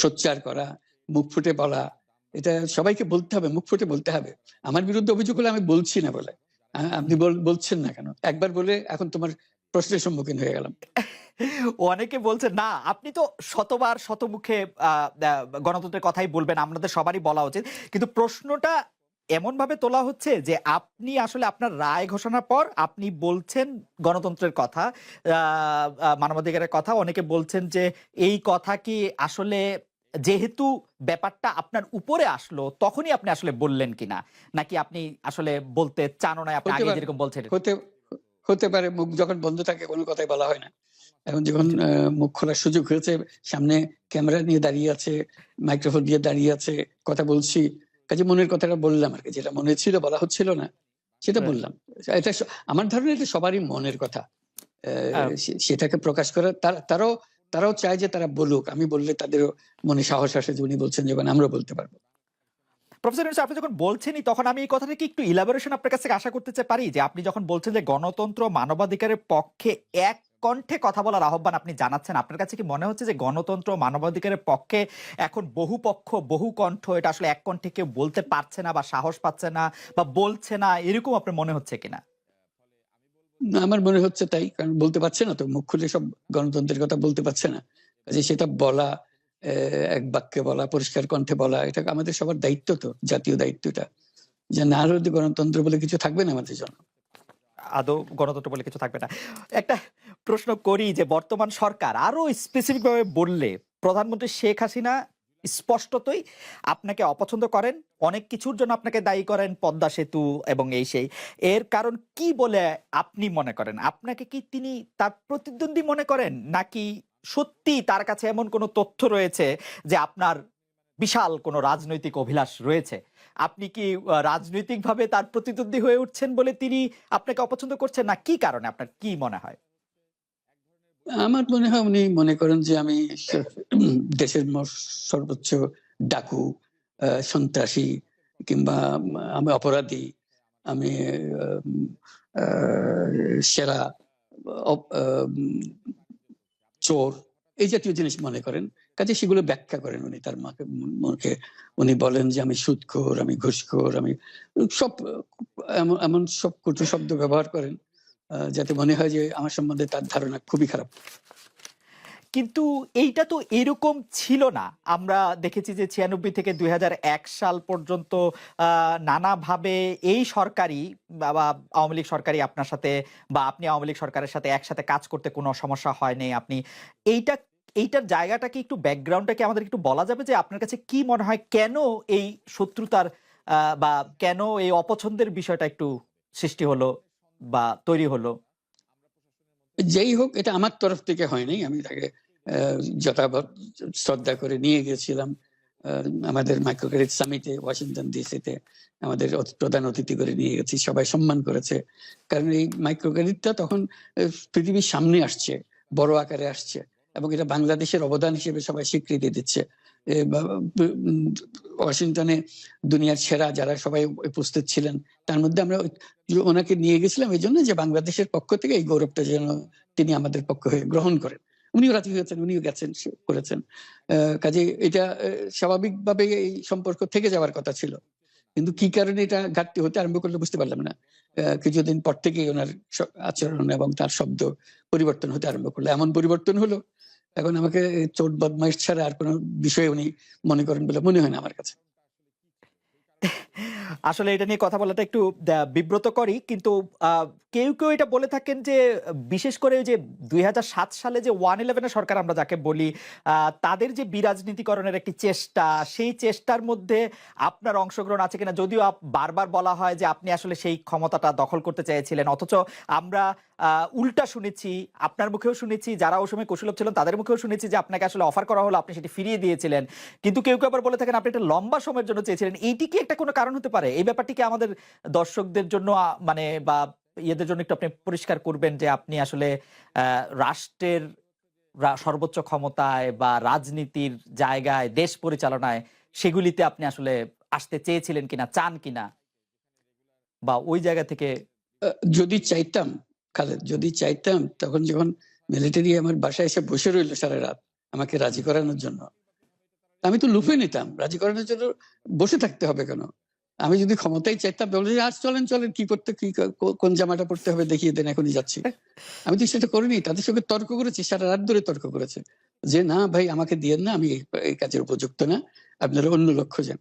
সোচ্চার করা, মুখ ফুটে বলা, এটা সবাইকে বলতে হবে, মুখ ফুটে বলতে হবে। আমার বিরুদ্ধে অভিযোগ হলে আমি বলছি না বলে। আপনি বলছেন না কেন? একবার বলে এখন তোমার প্রশ্নের সম্মুখীন হয়ে গেলাম। অনেকে বলছেন না আপনি তো শতবার শতমুখে আ আ গণতন্ত্রের কথাই বলবেন। আপনাদের সবারই বলা উচিত। কিন্তু প্রশ্নটা এমনভাবে তোলা হচ্ছে যে আপনি আসলে আপনার রায় ঘোষণার পর আপনি বলছেন গণতন্ত্রের কথা, আ আ মানবাধিকারের কথা। অনেকে বলছেন যে এই কথা কি আসলে যেহেতু ব্যাপারটা আপনার উপরে আসলো তখনই আপনি আসলে বললেন কিনা? নাকি আপনি আসলে বলতে চানও নাই, আপনি হতে আগেই পারে যেরকম বলছিলেন? হতে হতে পারে মুখ যখন বন্ধ থাকে কোনো কথাই বলা হয় না। এখন যখন জি। মুখ খোলার সুযোগ হয়েছে, সামনে ক্যামেরা নিয়ে দাঁড়িয়ে আছে, মাইক্রোফোন দিয়ে দাঁড়িয়ে আছে, কথা বলছি। কাজে মনের কথাটা বললাম আরকি। যেটা মনে ছিল বলা হচ্ছিল না, সেটা রাইট। বললাম। এটা আমার ধারণা এটা সবারই মনের কথা। আ সেটাকে প্রকাশ করা তারাও তারাও চায় যে তারা বলুক। আমি বললে তাদেরও মনে সাহস আসে যে উনি বলছেন যখন আমরাও বলতে পারব। প্রফেসর ইউনূস আপনি যখন বলছেনই তখন আমি এই কথাটা কি একটু ইলাবোরেশন আপনার কাছ থেকে আশা করতে পারি? যে আপনি যখন বলছেন যে গণতন্ত্র মানবাধিকারের পক্ষে এক কণ্ঠে কথা বলার আহ্বান আপনি জানাচ্ছেন। আপনার কাছে কি মনে হচ্ছে যে গণতন্ত্র মানবাধিকারের পক্ষে এখন বহু পক্ষ, বহু কণ্ঠ এটা আসলে এক কণ্ঠে কেউ বলতে পারছে না বা সাহস পাচ্ছে না বা বলছে না এরকম আপনার মনে হচ্ছে কিনা? না, আমার মনে হচ্ছে তাই। কারণ বলতে পারছে না তো। মুখ খুলে সব গণতন্ত্রের কথা বলতে পারছে না। কাজেই সেটা বলা, এক বাক্যে বলা, পরিষ্কার কণ্ঠে বলা, এটা আমাদের সবার দায়িত্ব তো, জাতীয় দায়িত্ব এটা। যে না হলে তো গণতন্ত্র বলে কিছু থাকবে না আমাদের জন্য। আদৌ গণতন্ত্র বলে কিছু থাকবে না। একটা প্রশ্ন করি যে বর্তমান সরকার আরো স্পেসিফিক ভাবে বললে প্রধানমন্ত্রী শেখ হাসিনা স্পষ্টতই আপনাকে অপছন্দ করেন। অনেক কিছুর জন্য আপনাকে দায়ী করেন, পদ্মা সেতু এবং এই সেই। এর কারণ কি বলে আপনি মনে করেন? আপনাকে কি তিনি তার প্রতিদ্বন্দ্বী মনে করেন? নাকি সত্যিই তার কাছে এমন কোনো তথ্য রয়েছে যে আপনার বিশাল কোনো রাজনৈতিক অভিলাষ রয়েছে? আপনি কি রাজনৈতিকভাবে তার প্রতিদ্বন্দ্বী হয়ে উঠছেন বলে তিনি আপনাকে অপছন্দ করছেন? না কি কারণে আপনার কি মনে হয়? আমার মনে হয় উনি মনে করেন যে আমি স দেশের সর্বোচ্চ ডাকু, সন্ত্রাসী কিংবা আমি অপরাধী, আমি আম আ সেরা অপ আম চোর, এই জাতীয় জিনিস মনে করেন। কাজেই সেগুলো ব্যাখ্যা করেন উনি তার মুখে। উনি বলেন যে আমি সুদখোর, আমি ঘুষখোর, আমি সব এমন এমন সব কটু শব্দ ব্যবহার করেন যাতে মনে হয় যে আমার সম্বন্ধে তার ধারণা খুবই খারাপ। কিন্তু এইটা তো এরকম ছিল না। আমরা দেখেছি যে ৯৬ থেকে ২০০১ সাল পর্যন্ত আ নানাভাবে এই সরকারই বা আওয়ামী লীগ সরকারই আপনার সাথে বা আপনি আওয়ামী লীগ সরকারের সাথে একসাথে কাজ করতে কোনো সমস্যা হয়নি। আপনি এইটা এইটার জায়গাটা কি একটু ব্যাকগ্রাউন্ডটা কি আমাদের একটু বলা যাবে যে আপনার কাছে কি মনে হয় কেন এই শত্রুতার বা কেন এই অপছন্দের বিষয়টা একটু সৃষ্টি হলো বা তৈরি হলো? যেই হোক এটা আমার তরফ থেকে হয় নাই। আমি তাকে আ যথাযথ শ্রদ্ধা করে নিয়ে গেছিলাম। আ আমাদের মাইক্রো ক্রেডিট সামিটে ওয়াশিংটন ডিসিতে আমাদের প্রধান অতিথি করে নিয়ে গেছি। সবাই সম্মান করেছে। কারণ এই মাইক্রো ক্রেডিটটা তখন পৃথিবীর সামনে আসছে, বড় আকারে আসছে এবং এটা বাংলাদেশের অবদান হিসেবে সবাই স্বীকৃতি দিচ্ছে। এ বা উম ওয়াশিংটনে দুনিয়ার সেরা যারা সবাই উপস্থিত ছিলেন, তার মধ্যে আমরা ওনাকে নিয়ে গেছিলাম এজন্য যে বাংলাদেশের পক্ষ থেকে এই গৌরবটা যেন তিনি আমাদের পক্ষ হয়ে গ্রহণ করেন। উনিও রাজি হয়েছেন, উনিও গেছেন, করেছেন। কাজেই এটা স্বাভাবিকভাবে এই সম্পর্ক থেকে যাওয়ার কথা ছিল। কিন্তু কি কারণে এটা ঘাটতি হতে আরম্ভ করলো বুঝতে পারলাম না। কিছুদিন পর থেকেই উনার আচরণ এবং তার শব্দ পরিবর্তন হতে আরম্ভ করলো। এমন পরিবর্তন হলো, এখন আমাকে চোর বদমাইশ ছাড়া আর কোন বিষয় উনি মনে করেন বলে মনে হয় না আমার কাছে। আসলে এটা নিয়ে কথা বলাটা একটু বিব্রতকরই। কিন্তু আ কেউ এটা বলে থাকেন যে বিশেষ করে ওই যে ২০০৭ সালে যে 111 এর সরকার আমরা যাকে বলি, আ তাদের যে বিরাজনীতিকরণের একটি চেষ্টা, সেই চেষ্টার মধ্যে আপনার অংশগ্রহণ আছে কিনা? যদিও বারবার বলা হয় যে আপনি আসলে সেই ক্ষমতাটা দখল করতে চেয়েছিলেন। অথচ আমরা আ উল্টা শুনেছি, আপনার মুখেও শুনেছি, যারা ওই সময় কুশলীন ছিলেন তাদের মুখেও শুনেছি যে আপনাকে আসলে অফার করা হলো, আপনি সেটি ফিরিয়ে দিয়েছিলেন। কিন্তু কেউ আবার বলে থাকেন আপনি একটা লম্বা সময়ের জন্য চেয়েছিলেন। এইটি কি একটা কোনো কারণ হতে পারে? এই ব্যাপারটি কি আমাদের দর্শকদের জন্য মানে বা ইয়েদের জন্য একটু আপনি পরিষ্কার করবেন যে আপনি আসলে আ রাষ্ট্রের সর্বোচ্চ ক্ষমতায় বা রাজনীতির জায়গায়, দেশ পরিচালনায় সেগুলিতে আপনি আসলে আসতে চেয়েছিলেন কিনা, চান কিনা? বা ওই জায়গা থেকে আ যদি চাইতাম, খালেদ যদি চাইতাম তখন যখন মিলিটারি আমার বাসায় এসে বসে রইল সারারাত আমাকে রাজি করানোর জন্য। আমি তো লুফে নিতাম, রাজি করানোর জন্য বসে থাকতে হবে কেন? আমি যদি ক্ষমতায় চাইতাম বলে যে আজ চলেন চলেন কি করতে কি কোন জামাটা পড়তে হবে দেখিয়ে দেন, এখনই যাচ্ছি। আমি তো সেটা করিনি, তাদের সঙ্গে তর্ক করেছি, সারা রাত ধরে তর্ক করেছে যে না ভাই আমাকে দিয়েন না, আমি এই কাজের উপযুক্ত না, আপনারা অন্য লোক খোঁজেন।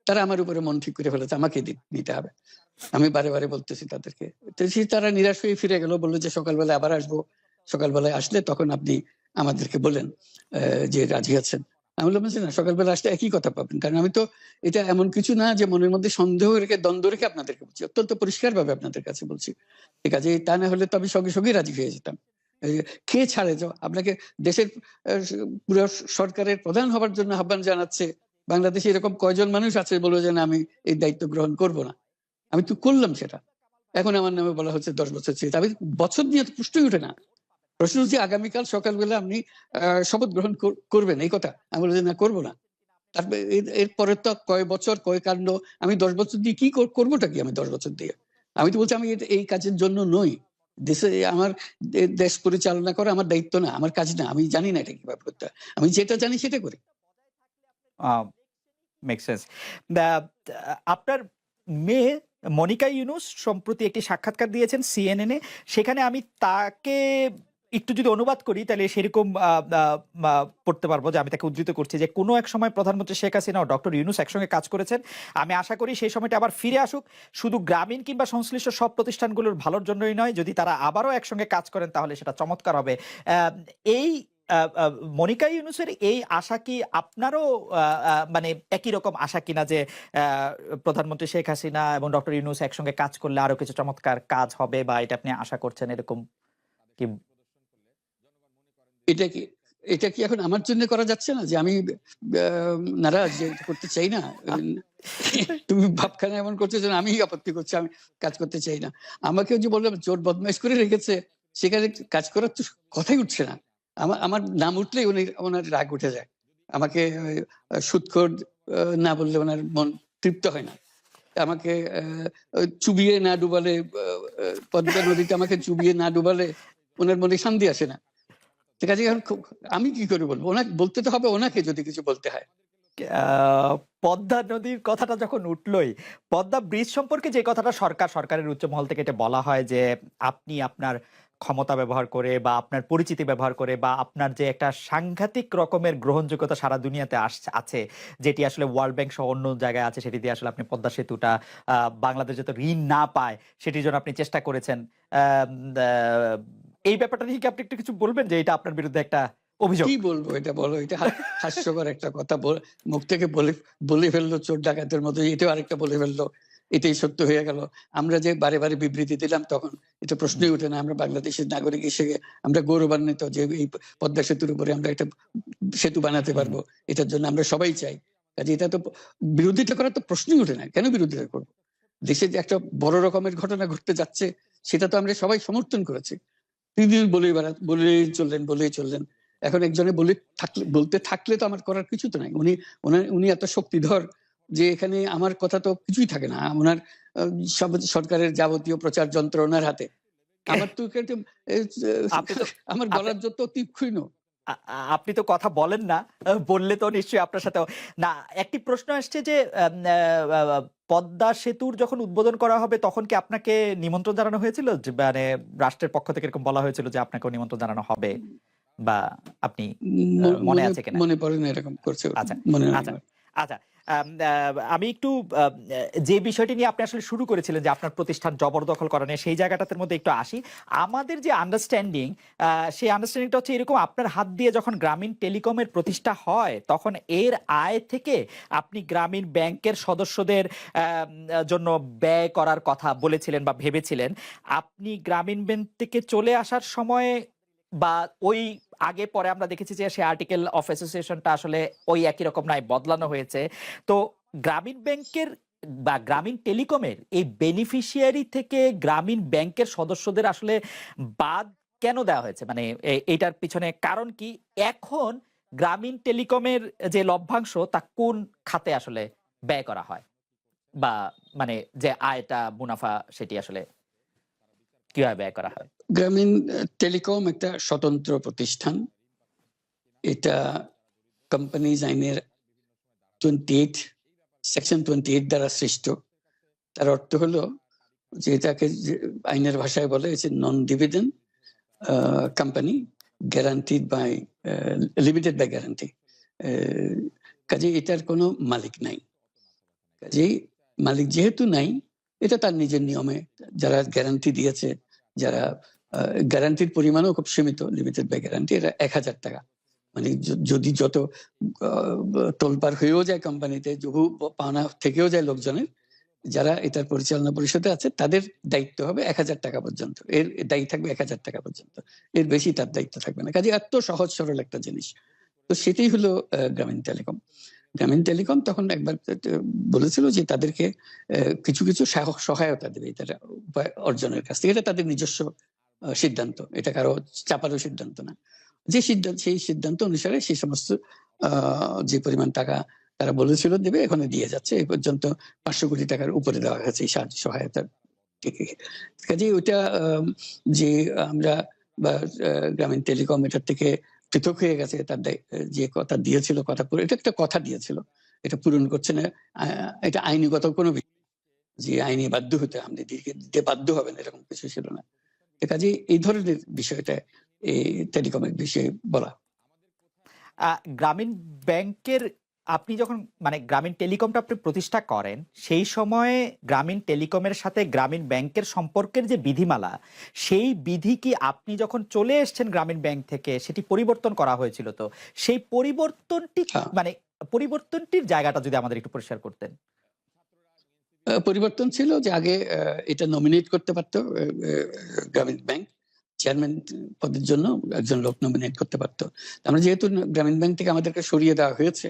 তারা আমার উপরে মন ঠিক করে ফেলেছে আমাকে নিতে হবে। আমি বারে বারে বলতেছি তাদেরকে, তো তারা নিরাশ হয়ে ফিরে গেল, বললো যে সকালবেলা আবার আসবো, সকালবেলায় আসলে তখন আপনি আমাদেরকে বলেন যে রাজি আছেন। আমি বললাম যে না, সকালবেলা আসলে একই কথা পাবেন, কারণ আমি তো এটা এমন কিছু না যে মনের মধ্যে সন্দেহ রেখে দ্বন্দ্ব রেখে আপনাদেরকে বলছি, অত্যন্ত পরিষ্কার ভাবে আপনাদের কাছে বলছি। ঠিক আছে, তা না হলে তো আমি সঙ্গে সঙ্গেই রাজি হয়ে যেতাম। কে ছাড়ে যাও আপনাকে, দেশের পুরো সরকারের প্রধান হবার জন্য আহ্বান জানাচ্ছে, বাংলাদেশে এরকম কয়জন মানুষ আছে বলে যে না আমি এই দায়িত্ব গ্রহণ করব না। আমি তো করলাম সেটা, এখন আমার নামে বলা হচ্ছে 10 বছর চেয়ে। আমি বছর নিয়ে তো প্রশ্নই ওঠে না। প্রশ্ন হচ্ছে আগামীকাল সকালবেলা আপনি শপথ গ্রহণ করবেন এই কথা। আমি বললাম যে না, করবো না। তারপরে এরপরে তো কয় বছর কয় কাণ্ড, আমি 10 বছর দিয়ে কি করবোটা কি আমি 10 বছর দিয়ে? আমি তো বলছি আমি এই কাজের জন্য নই। দেশে আমার দেশ পরিচালনা করা আমার দায়িত্ব না, আমার কাজ না। আমি জানি না এটা কিভাবে করতে হয়। আমি যেটা জানি সেটা করি। আ মেক সেন্স। দ্যা আপনার মেয়ে মনিকা ইউনুস সম্প্রতি একটি সাক্ষাৎকার দিয়েছেন CNN এ। সেখানে আমি তাকে একটু যদি অনুবাদ করি তাহলে সেরকম আ আ মা পড়তে পারবো যে আমি তাকে উদ্ধৃত করছি যে, "কোনো এক সময় প্রধানমন্ত্রী শেখ হাসিনা ও ডক্টর ইউনুস একসঙ্গে কাজ করেছেন। আমি আশা করি সেই সময়টা আবার ফিরে আসুক। শুধু গ্রামীণ কিংবা সংশ্লিষ্ট সব প্রতিষ্ঠানগুলোর ভালোর জন্যই নয়। যদি তারা আবারও একসঙ্গে কাজ করেন তাহলে সেটা চমৎকার হবে।" এই আ আ মনিকা ইউনুসের এই আশা কি আপনারও আ আ মানে একই রকম আশা কিনা যে আ প্রধানমন্ত্রী শেখ হাসিনা এবং ডক্টর ইউনুস একসঙ্গে কাজ করলে আরো কিছু চমৎকার কাজ হবে বা এটা আপনি আশা করছেন এরকম কি? এটা কি এটা কি এখন আমার জন্য করা যাচ্ছে না যে আমি আ নারাজ যে এটা করতে চাই না? তুমি ভাবখানা এমন করছো যেন আমিই আপত্তি করছি, আমি কাজ করতে চাই না। আমাকেও যে বললাম চোর বদমাইশ করে রেখেছে, সেখানে কাজ করার তো কথাই উঠছে না। আমার নাম উঠলেই উনার রাগ উঠে যায়। আমাকে সুদখোর না বললে উনার মন তৃপ্ত হয় না। আমাকে চুবিয়ে না ডুবালে, পদ্মা নদীতে আমাকে চুবিয়ে না ডুবালে উনার মনে শান্তি আসে না। ঠিক আছে, এখন আমি কি করে বলবো? ওনাকে বলতে তো হবে, ওনাকে যদি কিছু বলতে হয়। আ পদ্মা নদীর কথাটা যখন উঠলই, পদ্মা ব্রিজ সম্পর্কে যে কথাটা সরকারের উচ্চ মহল থেকে এটা বলা হয় যে, আপনি আপনার ক্ষমতা ব্যবহার করে বা আপনার পরিচিতি ব্যবহার করে বা আপনার যে একটা সাংঘাতিক রকমের গ্রহণযোগ্যতা সারা দুনিয়াতে আছে, যেটি আসলে ওয়ার্ল্ড ব্যাংক সহ অন্য জায়গায় আছে, সেটি দিয়ে আসলে আপনি পদ্মা সেতুটা বাংলাদেশ যাতে ঋণ না পায়, সেটির জন্য আপনি চেষ্টা করেছেন। আম দ্যা এই ব্যাপারটা নিয়ে কি আপনি একটু কিছু বলবেন যে এটা আপনার বিরুদ্ধে একটা অভিযোগ? কি বলবো এটা বলো? এটা হাস্যকর একটা কথা, মুখ থেকে বলে ফেললো চোর ডাকাতের মতো, এটাও আরেকটা বলে ফেললো। এটাই সত্য হয়ে গেল। আমরা যে বারে বারে বিবৃতি দিলাম তখন এটা প্রশ্নই ওঠে না। আমরা বাংলাদেশের নাগরিক হিসেবে আমরা গৌরবান্বিত যে এই পদ্মা সেতুর উপরে আমরা একটা সেতু বানাতে হুম। পারবো। এটার জন্য আমরা সবাই চাই। কাজে এটা তো বিরোধিতা করার তো প্রশ্নই ওঠে না। কেন বিরোধিতা করব? দেশে যে একটা বড় রকমের ঘটনা ঘটতে যাচ্ছে সেটা তো আমরা সবাই সমর্থন করেছি। তিনি বলেই চললেন। এখন একজনে বলতে থাকলে তো আমার করার কিছু তো নাই। উনি এত শক্তিধর যে এখানে আমার কথা তো কিছুই থাকে না। উনার সব সরকারের যাবতীয় প্রচার যন্ত্র উনার হাতে। আমার তো কিন্তু এ আপনি তো আমার আপনি গলার যত তীক্ষ্ণ। আ আ আপনি তো কথা বলেন না। বললে তো নিশ্চয়ই আপনার সাথেও না, একটি প্রশ্ন আসছে যে আম আ আ পদ্মা সেতুর যখন উদ্বোধন করা হবে তখন কি আপনাকে নিমন্ত্রণ জানানো হয়েছিল? যে মানে রাষ্ট্রের পক্ষ থেকে এরকম বলা হয়েছিল যে আপনাকেও নিমন্ত্রণ জানানো হবে? বা আপনি মনে মনে আছে কিনা? মনে পড়ে না এরকম করছে। আচ্ছা, মনে নাই আচ্ছা, আমার। আচ্ছা। আম আ আমি একটু যে বিষয়টি নিয়ে আপনি আসলে শুরু করেছিলেন যে আপনার প্রতিষ্ঠান জবরদখল করা নিয়ে, সেই জায়গাটার মধ্যে একটু আসি। আমাদের যে আন্ডারস্ট্যান্ডিং সেই আন্ডারস্ট্যান্ডিংটা হচ্ছে এরকম, আপনার হাত দিয়ে যখন গ্রামীণ টেলিকমের প্রতিষ্ঠা হয়, তখন এর আয় থেকে আপনি গ্রামীণ ব্যাংকের সদস্যদের জন্য ব্যয় করার কথা বলেছিলেন বা ভেবেছিলেন। আপনি গ্রামীণ ব্যাংক থেকে চলে আসার সময় বা ওই আগে পরে আমরা দেখেছি যে সে আর্টিকেল অফ অ্যাসোসিয়েশনটা আসলে ওই একই রকম নাই, বদলানো হয়েছে। তো গ্রামীণ ব্যাংকের বা গ্রামীণ টেলিকমের এই বেনিফিশিয়ারি থেকে গ্রামীণ ব্যাংকের সদস্যদের আসলে বাদ কেন দেওয়া হয়েছে? মানে এইটার পিছনে কারণ কি? এখন গ্রামীণ টেলিকমের যে লভ্যাংশ তা কোন খাতে আসলে ব্যয় করা হয়? বা মানে যে আয়টা মুনাফা সেটি আসলে কিভাবে ব্যয় করা হয়? গ্রামীণ টেলিকম একটা স্বতন্ত্র প্রতিষ্ঠান। এটা কোম্পানিজ আইনের 28 সেকশন 28 দ্বারা সৃষ্ট। তার অর্থ হলো যে এটাকে আইনের ভাষায় বলে non dividend company guaranteed by limited by guarantee. কাজে এটার কোনো মালিক নাই। কাজেই মালিক যেহেতু নাই, এটা তার নিজের নিয়মে যারা গ্যারান্টি দিয়েছে, যারা গ্যারান্টির পরিমাণও খুব সীমিত, লিমিটেড বাই গ্যারান্টি, এটা 1000 টাকা। মানে যদি যত তোলপাড় হয়েও যায় কোম্পানিতে, বহু পাওনা থেকেও যায় লোকজনের, যারা এটার পরিচালনা পরিষদে আছে তাদের দায়িত্ব হবে 1000 টাকা পর্যন্ত, এর দায়ী থাকবে 1000 টাকা পর্যন্ত, এর বেশি তার দায়িত্ব থাকবে না। কাজে এত সহজ সরল একটা জিনিস। তো সেটাই হলো গ্রামীণ টেলিকম। গ্রামীণ টেলিকম তখন একবার বলেছিল যে তাদেরকে কিছু কিছু সহায়তা দেবে এটা উপায় অর্জনের কাছ থেকে। এটা তাদের নিজস্ব সিদ্ধান্ত, এটা কারো চাপারও সিদ্ধান্ত না। যে সিদ্ধান্ত, সেই সিদ্ধান্ত অনুসারে সেই সমস্ত যে পরিমাণ টাকা তারা বলেছিল দেবে, এখানে দিয়ে যাচ্ছে। এই পর্যন্ত 500 কোটি টাকার উপরে দেওয়া হয়েছে এই সাহায্য সহায়তা থেকে। কাজে ওইটা যে আমরা বা গ্রামীণ টেলিকম এটার থেকে পৃথক হয়ে গেছে, তার যে কথা দিয়েছিল, কথা পুরো, এটা একটা কথা দিয়েছিল, এটা পূরণ করছে না, এটা আইনগত কোনো যে আইনি বাধ্য হতে আপনি দিতে বাধ্য হবেন এরকম কিছু ছিল না। কাজে এই ধরনের বিষয়টা এই টেলিকমের বিষয়ে বলা। গ্রামীণ ব্যাংকের আপনি যখন মানে গ্রামীণ টেলিকমটা আপনি প্রতিষ্ঠা করেন, সেই সময়ে গ্রামীণ টেলিকমের সাথে গ্রামীণ ব্যাংকের সম্পর্কের যে বিধিমালা, সেই বিধি কি আপনি যখন চলে এসেছেন গ্রামীণ ব্যাংক থেকে সেটি পরিবর্তন করা হয়েছিল? তো সেই পরিবর্তনটি মানে পরিবর্তনটির জায়গাটা যদি আমাদের একটু পরিষ্কার করতেন। পরিবর্তন ছিল যে আগে এটা নমিনেট করতে পারতো গ্রামীণ ব্যাংক, চেয়ারম্যান পদের জন্য একজন লোক নমিনেট করতে পারতো। আমরা যেহেতু গ্রামীণ ব্যাংক থেকে আমাদেরকে সরিয়ে দেওয়া হয়েছে,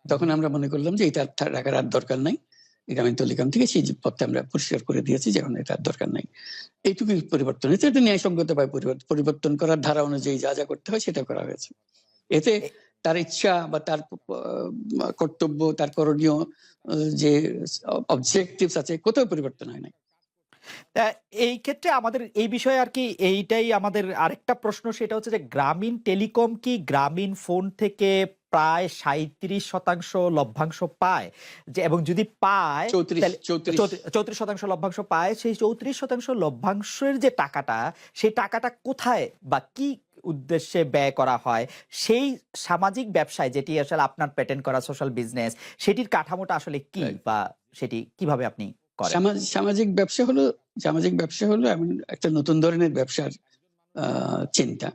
তখন আমরা মনে করলাম যে এটা রাখার আর দরকার নাই। গ্রামীণ টেলিকম থেকে সেই পদটা আমরা পরিষ্কার করে দিয়েছি যে এখন এটা দরকার নাই। এইটুকুই পরিবর্তন হয়েছে। এটা ন্যায়সঙ্গত ভাবে পরিবর্তন করার ধারা অনুযায়ী যা যা করতে হয় সেটা করা হয়েছে। এতে তার ইচ্ছা বা তার কর্তব্য, তার করণীয় যে অবজেক্টিভস আছে, কোথাও পরিবর্তন হয় নাই। এই ক্ষেত্রে আমাদের এই বিষয়ে আর কি এইটাই আমাদের আরেকটা প্রশ্ন, সেটা হচ্ছে যে গ্রামীণ টেলিকম কি গ্রামীণ ফোন থেকে প্রায় 37% লভ্যাংশ পায়? যে এবং যদি পায় 34% লভ্যাংশ পায়, সেই 34% লভ্যাংশের যে টাকাটা, সেই টাকাটা কোথায় বা কি উদ্দেশ্যে ব্যয় করা হয়? সেই সামাজিক ব্যবসায় যেটি আসলে আপনার প্যাটেন্ট করা সোশ্যাল বিজনেস, সেটির কাঠামোটা আসলে কি বা সেটি কিভাবে আপনি করেন? সামাজিক ব্যবসা হলো এমন একটা নতুন ধরনের ব্যবসার চিন্তা,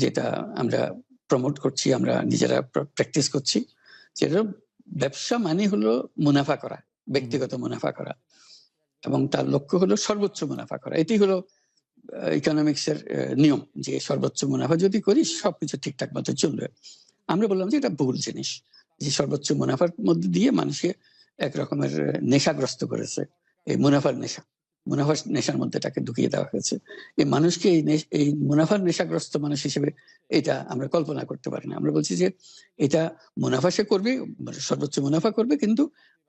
যেটা আমরা প্রমোট করছি, আমরা নিজেরা প্র্যাকটিস করছি। যেটা ব্যবসা মানে হলো মুনাফা করা, ব্যক্তিগত মুনাফা করা, এবং তার লক্ষ্য হলো সর্বোচ্চ মুনাফা করা। এটি হলো ইকোনমিক্স এর নিয়ম, যে সর্বোচ্চ মুনাফা যদি করি সবকিছু ঠিকঠাক মতো চলবে। আমরা বললাম যে এটা ভুল জিনিস, যে সর্বোচ্চ মুনাফার মধ্যে দিয়ে মানুষকে এক রকমের নেশাগ্রস্ত করেছে। এই মুনাফার নেশার মধ্যে তাকে ঢুকিয়ে দেওয়া হয়েছে। এই মানুষকে এই মুনাফার নেশাগ্রস্ত মানুষ হিসেবে এটা আমরা কল্পনা করতে পারি না। আমরা বলছি যে এটা মুনাফা সে করবে, সর্বোচ্চ মুনাফা করবে, কিন্তু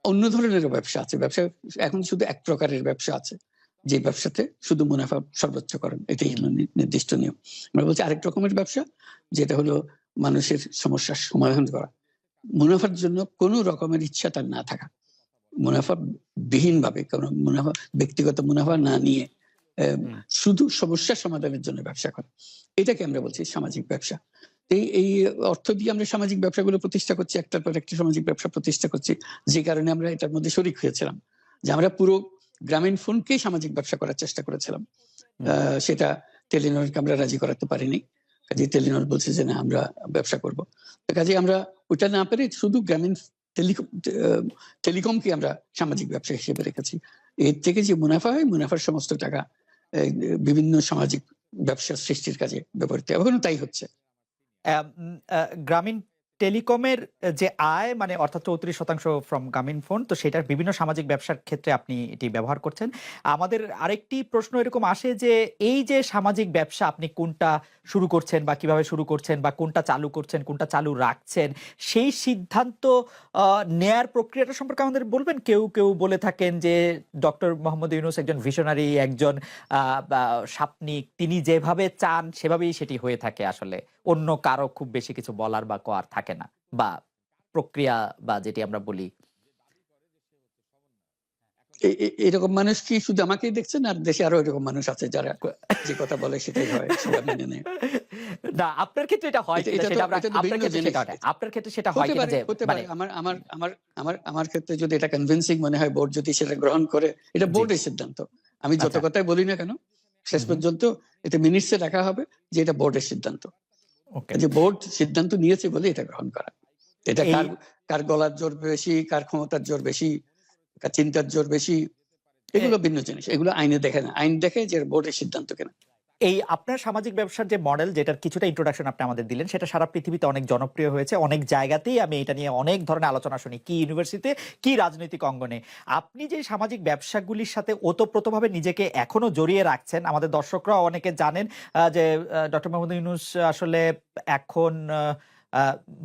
অন্য ধরনের ব্যবসা আছে। ব্যবসা এখন শুধু এক প্রকারের ব্যবসা আছে, যে ব্যবসাতে শুধু মুনাফা সর্বোচ্চকরণ, এটাই নির্দিষ্ট নিয়ম। আমরা বলছি আরেক রকমের ব্যবসা, যেটা হলো মানুষের সমস্যার সমাধান করা, মুনাফার জন্য কোনো রকমের ইচ্ছা তার না থাকা, মুনাফা বিহীন ভাবে, কোনো মুনাফা, ব্যক্তিগত মুনাফা না নিয়ে শুধু সমস্যার সমাধানের জন্য ব্যবসা করা, এটাকে আমরা বলছি সামাজিক ব্যবসা। এই অর্থ দিয়ে আমরা সামাজিক ব্যবসাগুলো প্রতিষ্ঠা করছি, একটার পর একটা সামাজিক ব্যবসা প্রতিষ্ঠা করছি, যে কারণে আমরা এটার মধ্যে শরিক হয়েছিলাম, যে আমরা পুরো গ্রামীণ ফোনকেই সামাজিক ব্যবসা করার চেষ্টা করেছিলাম। সেটা টেলিনরকে আমরা রাজি করাতে পারিনি। কাজে টেলিনর বলছে যে না, আমরা ব্যবসা করব। কাজে আমরা ওটা না পেরে শুধু গ্রামীণ টেলিকমকে আমরা সামাজিক ব্যবসা হিসেবে রেখেছি। এর থেকে যে মুনাফা হয়, মুনাফার সমস্ত টাকা বিভিন্ন সামাজিক ব্যবসা সৃষ্টির কাজে ব্যবহৃত, এখনো তাই হচ্ছে। গ্রামীণ টেলিকমের যে আয়, মানে অর্থাৎ 34% ফ্রম গ্রামীণ ফোন, তো সেটার বিভিন্ন সামাজিক ব্যবসার ক্ষেত্রে আপনি এটি ব্যবহার করছেন। আমাদের আরেকটি প্রশ্ন এরকম আসে যে এই যে সামাজিক ব্যবসা আপনি কোনটা শুরু করছেন বা কিভাবে শুরু করছেন বা কোনটা চালু করছেন, কোনটা চালু রাখছেন, সেই সিদ্ধান্ত নেয়ার প্রক্রিয়াটা সম্পর্কে আমাদের বলবেন? কেউ বলে থাকেন যে ডক্টর মোহাম্মদ ইউনূস একজন ভিশনারি, একজন স্বপ্নিক, তিনি যেভাবে চান সেভাবেই সেটি হয়ে থাকে, আসলে অন্য কারো খুব বেশি কিছু বলার বা করার থাকে না, বা প্রক্রিয়া বা যেটি আমরা বলি? এরকম মানুষ কি শুধু আমাকেই দেখছেন, আর দেশে আরো এরকম মানুষ আছে যারা যে কথা বলে সেটাই হয়, সবাই মেনে নেয়? না, আপনার ক্ষেত্রে এটা হয় এটা কিনা এটা তো সেটা আমরা এটা তো আপনার ভিন্ন ক্ষেত্রে জিনিস। সেটা হয় না। আপনার ক্ষেত্রে সেটা হয় হতে কিনা পারে, যে হতে মানে পারে। আমার ক্ষেত্রে যদি এটা কনভিন্সিং মনে হয়, বোর্ড যদি সেটা গ্রহণ করে, এটা জি, বোর্ডের সিদ্ধান্ত। আমি যত আচ্ছা। কথাই বলি না কেন, শেষ হুম, হুম। পর্যন্ত এটা মিনিটসে রাখা হবে যে এটা বোর্ডের সিদ্ধান্ত। ওকে। যে বোর্ড সিদ্ধান্ত নিয়েছে বলে এটা গ্রহণ করা। এটা এই কার কার গলার জোর বেশি, কার ক্ষমতার জোর বেশি, কার চিন্তার জোর বেশি, এ এগুলো ভিন্ন জিনিস। এগুলো আইনে দেখে না। আইন দেখে যে বোর্ডের সিদ্ধান্ত কিনা। এই আপনার সামাজিক ব্যবসার যে মডেল যেটার কিছুটা ইন্ট্রোডাকশন আপনি আমাদের দিলেন সেটা সারা পৃথিবীতে অনেক জনপ্রিয় হয়েছে। অনেক জায়গাতেই আমি এটা নিয়ে অনেক ধরনের আলোচনা শুনি। কি ইউনিভার্সিটিতে, কি রাজনৈতিক অঙ্গনে। আপনি যে সামাজিক ব্যবসাগুলির সাথে ওতপ্রোতভাবে নিজেকে এখনো জড়িয়ে রাখছেন, আমাদের দর্শকরাও অনেকে জানেন যে ডক্টর মোহাম্মদ ইউনূস আসলে এখন আ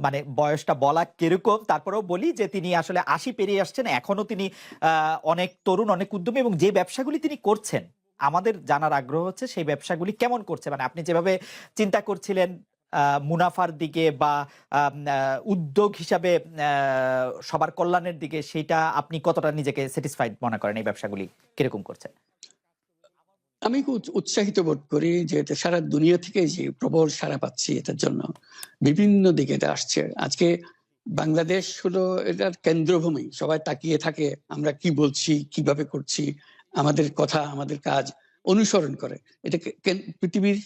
মানে বয়সটা বলা কিরকম, তারপরেও বলি যে তিনি আসলে ৮০ পেরিয়ে আসছেন। এখনো তিনি আ অনেক তরুণ, অনেক উদ্যমী এবং যে ব্যবসাগুলি তিনি করছেন আমাদের জানার আগ্রহ হচ্ছে সেই ব্যবসাগুলি কেমন করছে? মানে আপনি যেভাবে চিন্তা করছিলেন মুনাফার দিকে বা আম আ উদ্যোগ হিসাবে সবার কল্যাণের দিকে সেইটা আপনি কতটা নিজেকে স্যাটিসফাইড মনে করেন এই ব্যবসাগুলি কিরকম করছে? আমি খুব উৎসাহিত বোধ করি যে এটা সারা দুনিয়া থেকে যে প্রবল সাড়া পাচ্ছি এটার জন্য। বিভিন্ন দিকে এটা আসছে। আজকে বাংলাদেশ হলো এটার কেন্দ্রভূমি। সবাই তাকিয়ে থাকে আমরা কি বলছি, কিভাবে করছি, আমাদের কথা, আমাদের কাজ অনুসরণ করে। এটাকে পৃথিবীর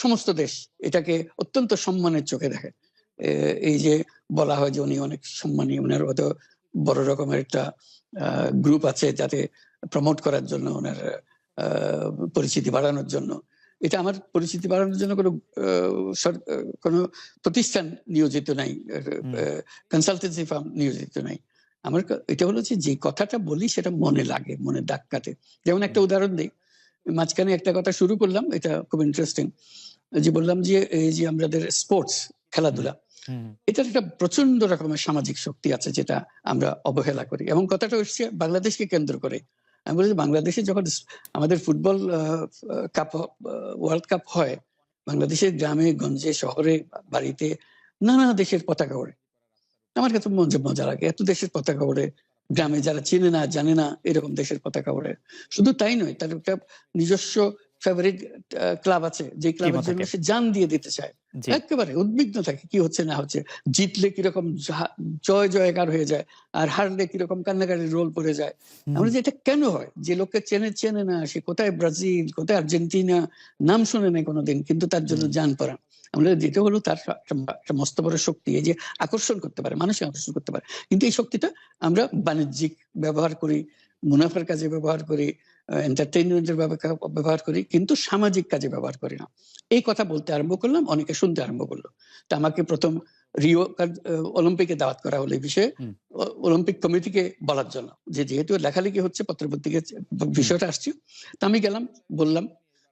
সমস্ত দেশ এটাকে অত্যন্ত সম্মানের চোখে দেখে। এই যে বলা হয় যে উনি অনেক সম্মানী, উনার হয়তো বড় রকমের একটা গ্রুপ আছে যাতে প্রমোট করার জন্য উনার পরিচিতি বাড়ানোর জন্য। এটা আমার পরিচিতি বাড়ানোর জন্য কোনো প্রতিষ্ঠান নিয়োজিত নাই, হুম, কনসালটেন্সি ফার্ম নিয়োজিত নাই। আমার এটা হলো যে কথাটা বলি সেটা মনে লাগে, মনে দাগ কাটে। যেমন একটা হুম, উদাহরণ দেই। মাঝখানে একটা কথা শুরু করলাম, এটা খুব ইন্টারেস্টিং। যে বললাম যে এই যে আমাদের স্পোর্টস, হুম, খেলাধুলা, হুম, এটার একটা প্রচন্ড রকমের সামাজিক শক্তি আছে যেটা আমরা অবহেলা করি, এবং কথাটা হচ্ছে বাংলাদেশকে কেন্দ্র করে। আমি বলি যে বাংলাদেশে যখন আমাদের ফুটবল কাপ, ওয়ার্ল্ড কাপ হয়, বাংলাদেশের গ্রামে গঞ্জে শহরে বাড়িতে নানা দেশের পতাকা ওড়ে। আমার কাছে মজা লাগে, এত দেশের পতাকা ওড়ে, গ্রামে যারা চেনে না জানে না এরকম দেশের পতাকা ওড়ে। শুধু তাই নয়, তার একটা নিজস্ব ফেভারিট ক্লাব আছে যে ক্লাবের টিমও জন্য থাকে। সে জান দিয়ে দিতে চায়। জি। একেবারে উদ্বিগ্ন থাকে কি হচ্ছে না হচ্ছে, জিতলে কিরকম জয় জয়কার হয়ে যায়, আর হারলে কিরকম কান্নাকাটির রোল পড়ে যায়। হুম, আমরা যে এটা কেন হয়, যে লোককে চেনে না, সে কোথায় ব্রাজিল, কোথায় আর্জেন্টিনা, নাম শুনে নাই কোনোদিন, কিন্তু তার জন্য হুম, জান পড়া। আমরা যেটা হলো তার একটা মস্ত বড় শক্তি, এই যে আকর্ষণ করতে পারে, মানুষকে আকর্ষণ করতে পারে। কিন্তু এই শক্তিটা আমরা বাণিজ্যিক ব্যবহার করি, মুনাফার কাজে ব্যবহার করি, এন্টারটেইনমেন্ট এর ব্যবহার করি, কিন্তু সামাজিক কাজে ব্যবহার করি না। এই কথা বলতে আরম্ভ করলাম, অনেকে শুনতে আরম্ভ করলো। তো আমাকে প্রথম রিও অলিম্পিকে দাওয়াত করা হলো এই বিষয়ে, হুম, অলিম্পিক কমিটিকে বলার জন্য, যে যেহেতু লেখালেখি হচ্ছে পত্র-পত্রিকায় হুম, বিষয়টা আসছে। তো আমি গেলাম, বললাম।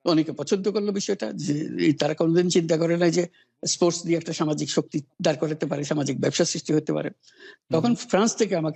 অনেকে পছন্দ করলো বিষয়টা, যে তারা কোনোদিন চিন্তা করে নাই যে স্পোর্টস দিয়ে একটা সামাজিক শক্তি দাঁড় করাতে পারে, সামাজিক ব্যবসা সৃষ্টি হতে পারে। হুম, তখন হুম। ফ্রান্স থেকে আমাকে